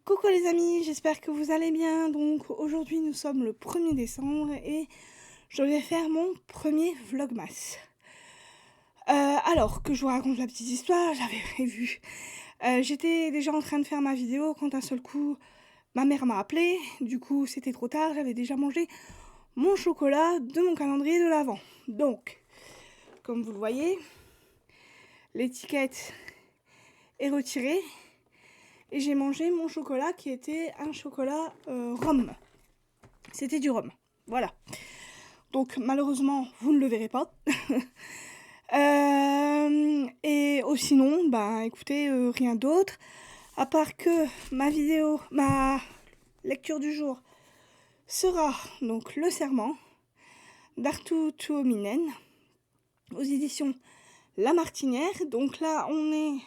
Coucou les amis, j'espère que vous allez bien. Donc aujourd'hui nous sommes le 1er décembre et je vais faire mon premier vlogmas. Alors que je vous raconte la petite histoire, j'avais prévu. J'étais déjà en train de faire ma vidéo quand d'un seul coup ma mère m'a appelé. Du coup c'était trop tard, j'avais déjà mangé mon chocolat de mon calendrier de l'Avent. Donc, comme vous le voyez, l'étiquette est retirée. Et j'ai mangé mon chocolat qui était un chocolat rhum. C'était du rhum. Voilà. Donc malheureusement, vous ne le verrez pas. Et sinon, bah écoutez, rien d'autre. À part que ma lecture du jour sera donc Le Serment d'Arttu Tuominen aux éditions La Martinière. Donc là, on est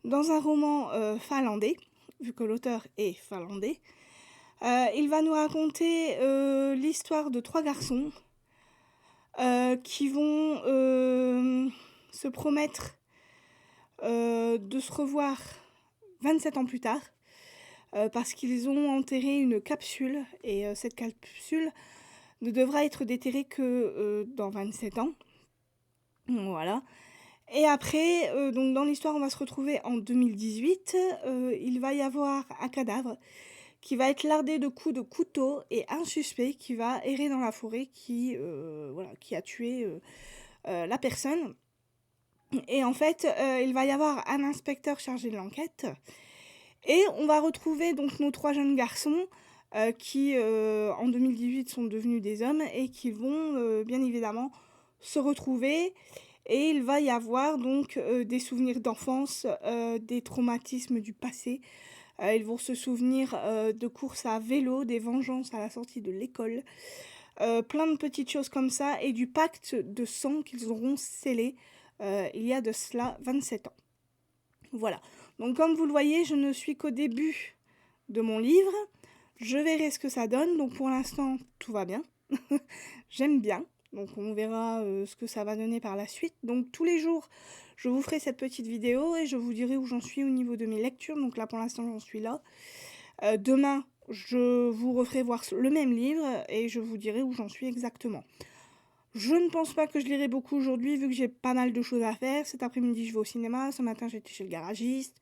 dans un roman finlandais, vu que l'auteur est finlandais. Il va nous raconter l'histoire de 3 garçons qui vont se promettre de se revoir 27 ans plus tard parce qu'ils ont enterré une capsule et cette capsule ne devra être déterrée que dans 27 ans. Voilà. Et après, donc dans l'histoire, on va se retrouver en 2018. Il va y avoir un cadavre qui va être lardé de coups de couteau et un suspect qui va errer dans la forêt qui a tué la personne. Et en fait, il va y avoir un inspecteur chargé de l'enquête. Et on va retrouver donc nos 3 jeunes garçons qui, en 2018, sont devenus des hommes et qui vont bien évidemment se retrouver. Et il va y avoir donc des souvenirs d'enfance, des traumatismes du passé. Ils vont se souvenir de courses à vélo, des vengeances à la sortie de l'école, plein de petites choses comme ça, et du pacte de sang qu'ils auront scellé il y a de cela 27 ans. Voilà. Donc comme vous le voyez, je ne suis qu'au début de mon livre. Je verrai ce que ça donne. Donc pour l'instant, tout va bien. J'aime bien. Donc on verra ce que ça va donner par la suite. Donc tous les jours, je vous ferai cette petite vidéo et je vous dirai où j'en suis au niveau de mes lectures. Donc là pour l'instant j'en suis là. Demain, je vous referai voir le même livre et je vous dirai où j'en suis exactement. Je ne pense pas que je lirai beaucoup aujourd'hui vu que j'ai pas mal de choses à faire. Cet après-midi je vais au cinéma, ce matin j'étais chez le garagiste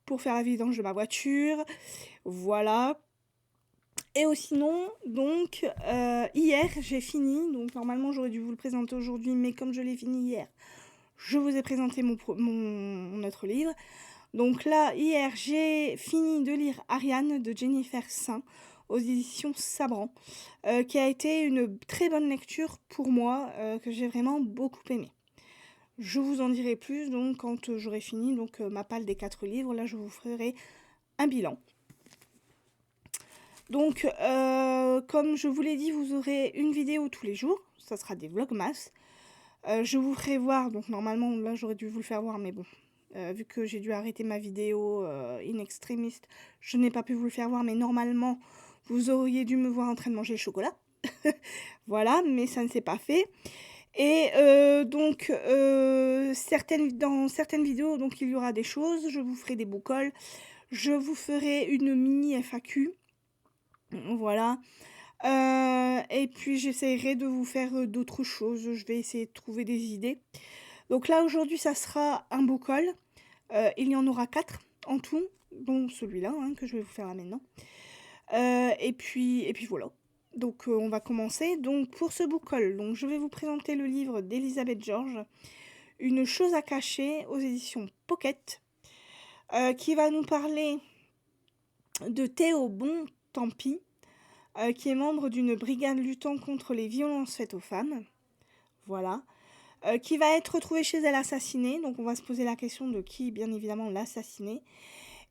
pour faire la vidange de ma voiture. Voilà. Et sinon, donc, hier, j'ai fini. Donc, normalement, j'aurais dû vous le présenter aujourd'hui, mais comme je l'ai fini hier, je vous ai présenté mon autre livre. Donc là, hier, j'ai fini de lire Ariane de Jennifer Saint aux éditions Sabran, qui a été une très bonne lecture pour moi, que j'ai vraiment beaucoup aimé. Je vous en dirai plus donc quand j'aurai fini donc ma palle des 4 livres. Là, je vous ferai un bilan. Donc, comme je vous l'ai dit, vous aurez une vidéo tous les jours. Ça sera des vlogmas. Je vous ferai voir, donc normalement, là, j'aurais dû vous le faire voir, mais bon. Vu que j'ai dû arrêter ma vidéo in extremis, je n'ai pas pu vous le faire voir, mais normalement, vous auriez dû me voir en train de manger le chocolat. Voilà, mais ça ne s'est pas fait. Et donc, dans certaines vidéos, donc, il y aura des choses. Je vous ferai des boucoles. Je vous ferai une mini FAQ. Voilà. Et puis j'essaierai de vous faire d'autres choses. Je vais essayer de trouver des idées. Donc là aujourd'hui ça sera un book haul. Il y en aura 4 en tout, dont celui-là que je vais vous faire là maintenant. Et puis voilà. Donc on va commencer. Donc pour ce book haul, donc, je vais vous présenter le livre d'Elisabeth George, Une chose à cacher aux éditions Pocket, qui va nous parler de Théo Bontempi, qui est membre d'une brigade luttant contre les violences faites aux femmes. Voilà. Qui va être retrouvée chez elle assassinée. Donc on va se poser la question de qui, bien évidemment, l'a assassinée.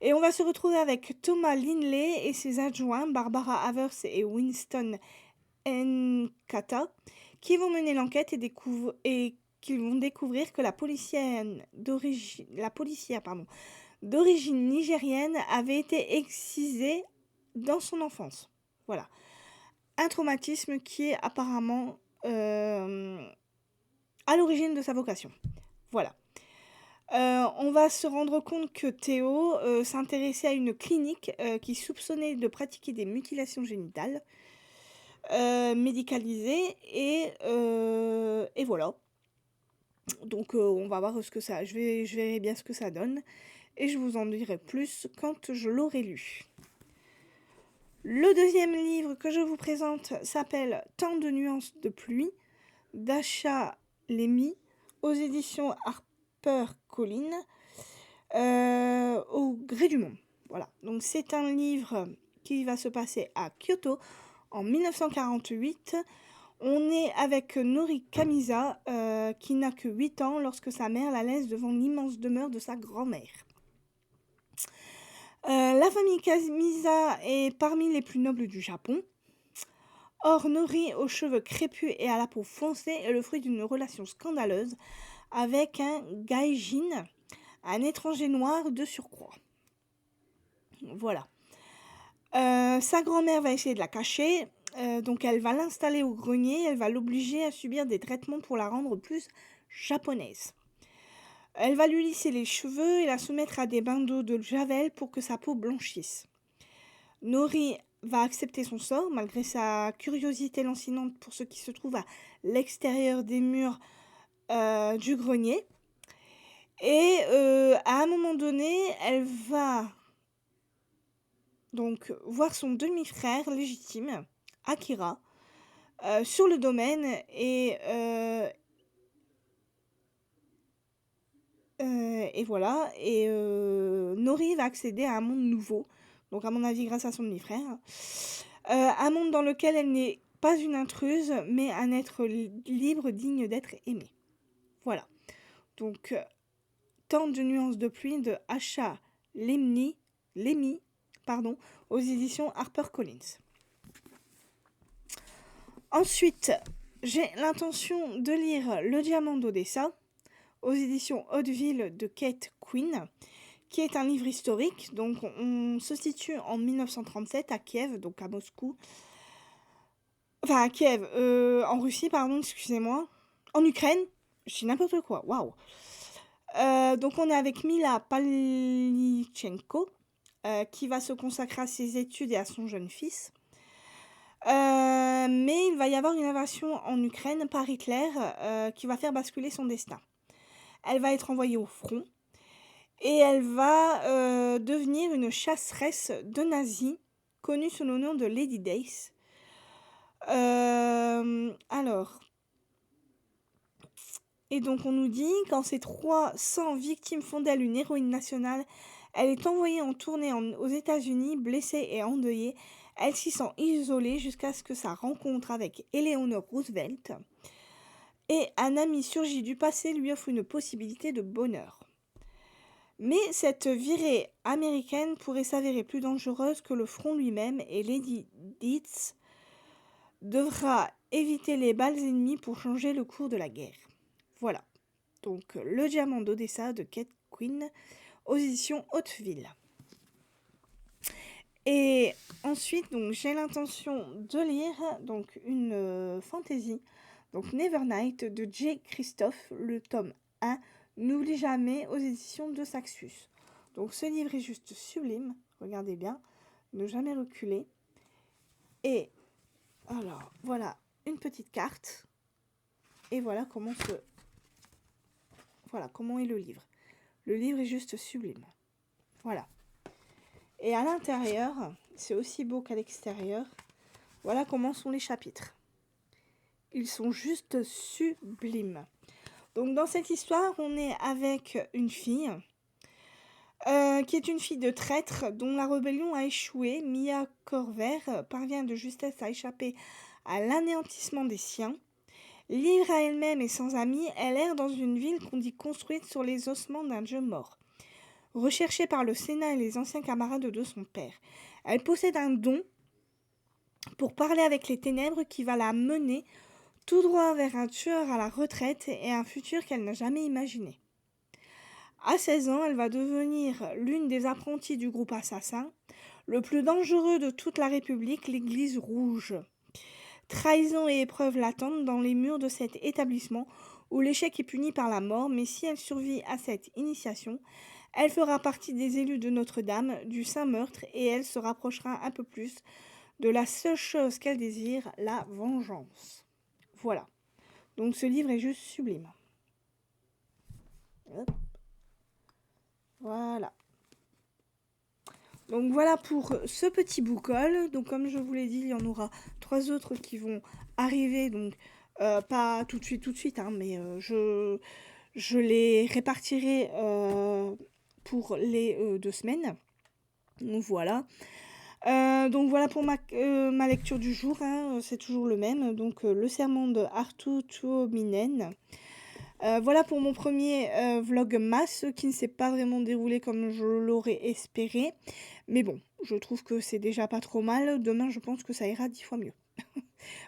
Et on va se retrouver avec Thomas Linley et ses adjoints, Barbara Havers et Winston Nkata, qui vont mener l'enquête et qui vont découvrir que la policière d'origine nigérienne avait été excisée dans son enfance. Voilà. Un traumatisme qui est apparemment à l'origine de sa vocation. Voilà. On va se rendre compte que Théo s'intéressait à une clinique qui soupçonnait de pratiquer des mutilations génitales médicalisées et voilà. Donc on va voir ce que ça... Je verrai bien ce que ça donne et je vous en dirai plus quand je l'aurai lu. Le deuxième livre que je vous présente s'appelle Tant de nuances de pluie d'Asha Lemy aux éditions HarperCollins au gré du monde. Voilà, donc c'est un livre qui va se passer à Kyoto en 1948. On est avec Nori Kamisa qui n'a que 8 ans lorsque sa mère la laisse devant l'immense demeure de sa grand-mère. La famille Kamisa est parmi les plus nobles du Japon. Or, Nori, aux cheveux crépus et à la peau foncée, est le fruit d'une relation scandaleuse avec un gaijin, un étranger noir de surcroît. Voilà. Sa grand-mère va essayer de la cacher, donc elle va l'installer au grenier, elle va l'obliger à subir des traitements pour la rendre plus japonaise. Elle va lui lisser les cheveux et la soumettre à des bains d'eau de javel pour que sa peau blanchisse. Nori va accepter son sort malgré sa curiosité lancinante pour ce qui se trouve à l'extérieur des murs du grenier. Et à un moment donné, elle va donc voir son demi-frère légitime, Akira, sur le domaine et voilà. Et Nori va accéder à un monde nouveau, donc à mon avis grâce à son demi-frère. Un monde dans lequel elle n'est pas une intruse, mais un être libre, digne d'être aimé. Voilà. Donc, Tant de nuances de pluie de Asha Lemy, aux éditions HarperCollins. Ensuite, j'ai l'intention de lire Le Diamant d'Odessa, aux éditions Hauteville de Kate Quinn, qui est un livre historique. Donc, on se situe en 1937 à Kiev, donc à Moscou. Enfin, à Kiev, en Russie, pardon, excusez-moi. En Ukraine, je dis n'importe quoi, waouh. Donc, on est avec Mila Pavlichenko, qui va se consacrer à ses études et à son jeune fils. Mais il va y avoir une invasion en Ukraine par Hitler qui va faire basculer son destin. Elle va être envoyée au front et elle va devenir une chasseresse de nazis connue sous le nom de Lady Days. Et donc on nous dit, quand ces 300 victimes font d'elle une héroïne nationale, elle est envoyée en tournée aux États-Unis, blessée et endeuillée. Elle s'y sent isolée jusqu'à ce que sa rencontre avec Eleanor Roosevelt et un ami surgi du passé lui offre une possibilité de bonheur. Mais cette virée américaine pourrait s'avérer plus dangereuse que le front lui-même et Lady Dietz devra éviter les balles ennemies pour changer le cours de la guerre. Voilà, donc Le Diamant d'Odessa de Kate Quinn aux éditions Hauteville. Et ensuite, donc, j'ai l'intention de lire donc, une fantasy, donc Nevernight de J. Christophe, le tome 1, N'oublie jamais aux éditions de Saxus. Donc ce livre est juste sublime, regardez bien, ne jamais reculer. Et alors, voilà une petite carte. Et voilà comment est le livre. Le livre est juste sublime. Voilà. Et à l'intérieur, c'est aussi beau qu'à l'extérieur. Voilà comment sont les chapitres. Ils sont juste sublimes. Donc dans cette histoire, on est avec une fille qui est une fille de traître dont la rébellion a échoué. Mia Corver parvient de justesse à échapper à l'anéantissement des siens. Libre à elle-même et sans amis, elle erre dans une ville qu'on dit construite sur les ossements d'un dieu mort. Recherchée par le Sénat et les anciens camarades de son père, elle possède un don pour parler avec les ténèbres qui va la mener tout droit vers un tueur à la retraite et un futur qu'elle n'a jamais imaginé. À 16 ans, elle va devenir l'une des apprenties du groupe assassin, le plus dangereux de toute la République, l'Église Rouge. Trahison et épreuves l'attendent dans les murs de cet établissement où l'échec est puni par la mort, mais si elle survit à cette initiation, elle fera partie des élus de Notre-Dame, du saint meurtre, et elle se rapprochera un peu plus de la seule chose qu'elle désire, la vengeance. Voilà. Donc ce livre est juste sublime. Hop. Voilà. Donc voilà pour ce petit book-haul. Donc comme je vous l'ai dit, il y en aura 3 autres qui vont arriver. Donc pas tout de suite, hein, mais je les répartirai pour les 2 semaines. Donc voilà. Donc voilà pour ma lecture du jour, hein, c'est toujours le même. Donc le sermon de Arttu Tuominen. Voilà pour mon premier vlogmas qui ne s'est pas vraiment déroulé comme je l'aurais espéré. Mais bon, je trouve que c'est déjà pas trop mal. Demain, je pense que ça ira 10 fois mieux.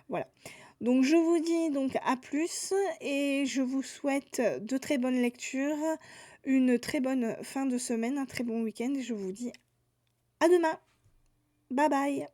Voilà. Donc je vous dis donc à plus et je vous souhaite de très bonnes lectures, une très bonne fin de semaine, un très bon week-end et je vous dis à demain. Bye bye.